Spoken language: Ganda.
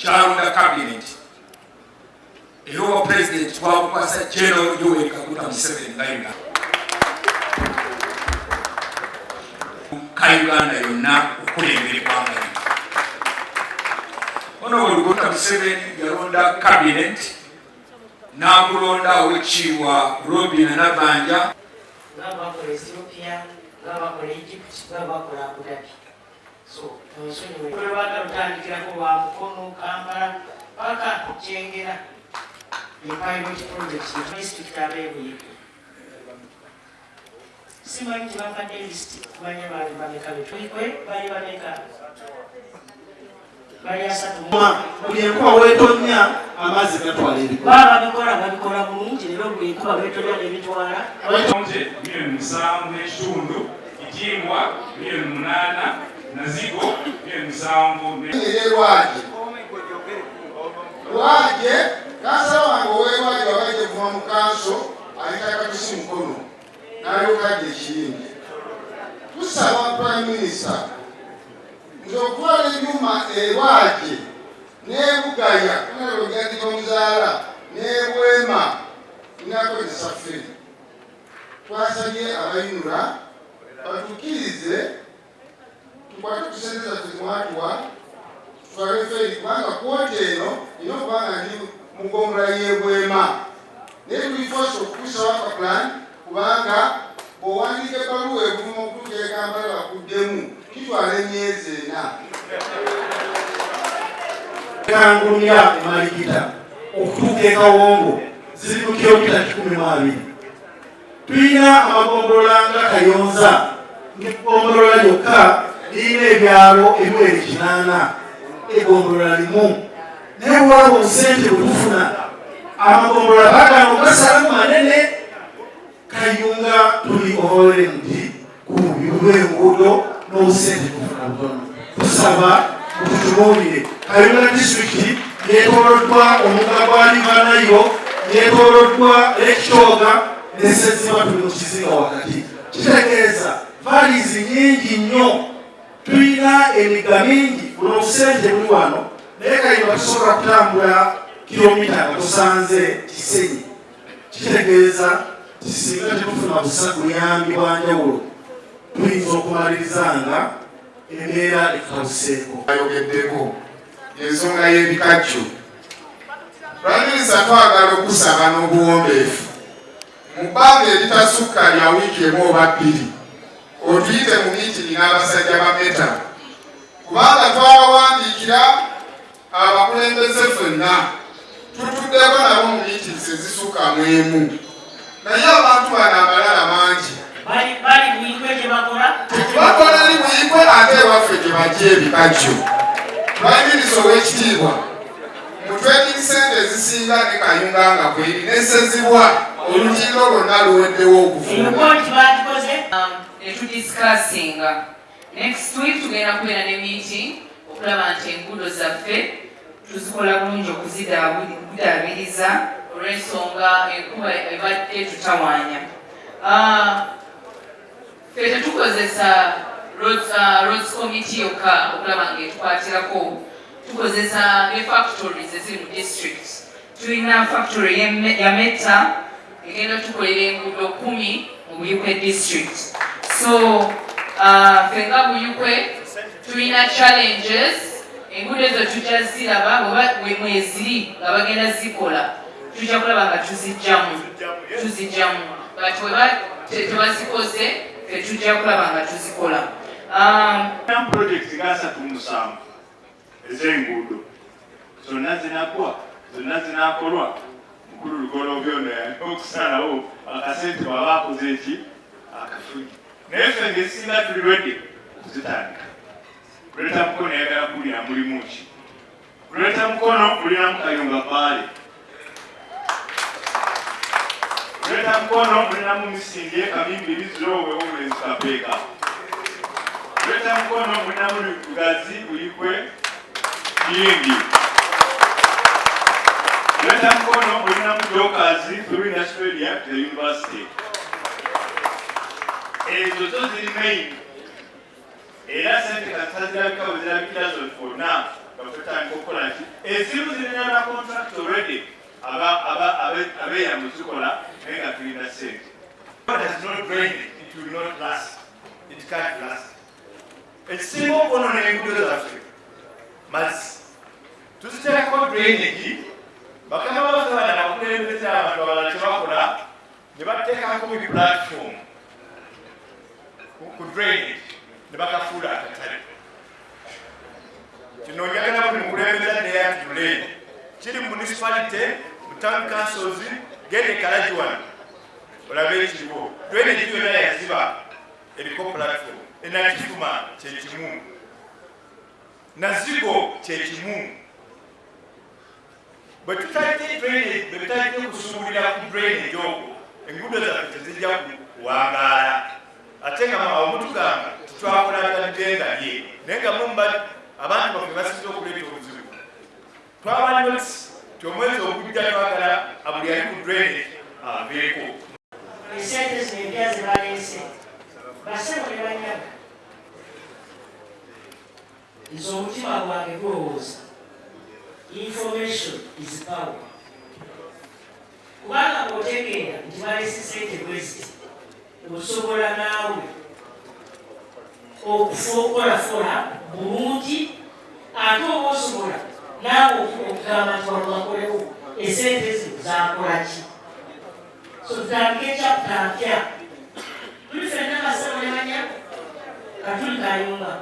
kyalonda cabinet era owa president twakukwasa General Yoweri Kaguta Museveni nga Uganda ka Uganda yonna okulembera eggwanga lino. Honorable Kaguta Museveni yalonda cabinet n'akulonda owekitiibwa Robina Nabbanja bakola Ethiopia, bakola Egypt, bakola Abu Dhabi. So, baagala kutandikirako lwa Mukono, Kampala, paka Kyengera. The pilot project district Abemulugunyiza. Simanyi nti bafadde list kumanya baali bameka betwikwe baali bameka bali asatu buli enkuba weetonya amazzi gatwala ebikolo babikola bulungi leero buli enkuba weetonya nebitwala milioni 7 n'ekitundu Itimbwa milioni 8 na Zigo milioni 7 Lwaje kasa wange owewaje wabaje kuva mu kanso alitaka kusi Mukono n'alyokaje ekirindi. Tusaba Prime Minister nzokutwala ennyuma ewaje n'ebugaya kunalwo gyandika omuzaala n'ebwema nakozesa feri. Twasabye abayinula batukkirize tukwate ku ssente zaffe zimwatuwa tutwale feri kubanga kwoti eno ina okubanga ndi mu ggombolola y'ebwema naye tulifosa okukusawo akaplan kubanga bw'owandiika ebbaluwa evuma okutuuka e Kampala bakuddemu kitwala emyezi 4. Kangulumya emalikita okutuuka e Kawongo ziri mu kilomita 12. Tulina amagombolola nga Kayonza ng'eggombolola yokka lirina ebyalo ebiwera 8 egombolola limu. Naye bwaba obusente bwe tufuna amagombolola baagala ogasalamu manene. Kayunga tuli overwhelmed ku lw'enguudo n'obusente tufuna butono. Tusaba mututunuulire. Kayunga disitulikiti yeetooloddwa omugga gwa River Nile, yeetooloddwa ekitoga ne Sseziba tuli mu kizinga wakati. Kitegeeza valleys nnyingi nnyo. Tulina emigga mingi buno obusente buli wano naye Kayunga tusobola kutambula kilomita nga tusanze Kisenyi. Kitegeeza singa tetufuna buyambi bwa njawulo tuyinza okumalirizanga embeera ekatuseeko. Ayogeddeko ensonga y'ebikajjo. Prime Minister twagala okusaba n'obuwombeefu mu bbanga eritasukka lya wiiki emu oba 2 otuyite mu miitini n'abasajja ba Meta kubanga twabawandiikira abakulembeze ffenna tutuddeko nabo mu miitini sezisukka mu emu. Naye abantu bano abalala mangi bali buyikwe gye bakola ni buyikwe ate ewaffe gye bajja ebikajjo. Prime Minister ow'ekitiibwa mutwedini sente ezisinga ne Kayunga nga kweri n'essezibwa olutindo lwonna luweddewo okufuna. Netudiscussinga next week tugenda kubeera ne meeting okulaba nti enguudo zaffe tuzikola bulungi okuzidaabiriza olw'ensonga enkuba ebadde tutawaanya. Ffe tetukozesa roads committee yokka okulaba ng'etukwatirako, tukozesa ne factories eziri mu district. Tulina factory ya Meta egenda tukolera enguudo 10 mu Buyikwe district. So ffe nga Buyikwe tulina challenges, enguudo ezo tujja ziraba oba mweziri nga bagenda zikola tujja kulaba nga tuzijjamu but weba tebazikoze ffe tujja kulaba nga tuzikola. Project nga 37 ez'enguudo zonna zinaakolwa mukulu Lugolo byonna okusalawo akasente baba akoze eki akafugi. Naye ffe ng'esinga tuli ready okuzitandika. Greater Mukono yagala kulya mulimu ki? Greater Mukono mulinamu Kayunga Valley. Greater Mukono mulinamu Misinde Kamimbi Zowe Women's Kapeka. Greater Mukono mulinamu Lugazi Buyikwe Yingi. Greater Mukono mulinamu Jokazi through Australia the university. Ezo zo ziri main. Era sente katazirabika bwezirabikira zonna nga tutandika okukola nti ezimu zirina na contract already abeera mu zikola naye nga tulina sente. What has not drained it will not last. It can't last. Ekisinga okwonoona enguudo zaffe mazzi. Tuziteekako drainage, bakama baffe bano abakulembeze abantu abalala kye bakola ne bateekako mu platform ku drainage ne bakafuula akatale. Kino njagala buli mukulembeze addeyo atulende. Kiri mu municipality, mu town councils, gende Kalaji wano olabe ekiriwo. Drainage yonna yaziba eriko platform. Enakifuma kyekimu, nazigo kyekimu. Bwe tutadde drainage, bwe tutadde kusuubulira ku drainage okwo, enguudo zaffe tezijja kuwangaala. Ate nga omutugamba titwakolaganidde nga lye, naye nga mumba abantu baffe basinze okuleeta obuzibu. Twabaliwo ti omwezi ogujja twagala abuli ali ku drainage aveeko. Esente zino empya ze baleese basebo ne banyaga nze omutima gwange gulowooza information is power. Kubanga bw'otegeera nti baleese sente bweziti osobola naawe okukolafola bulungi ate oba osobola naawe okugamba nti wano bakolewo esente zino zakolaki. So tutandike chapter mpya tuli ffenna basebo ne banyaga katuli kayunga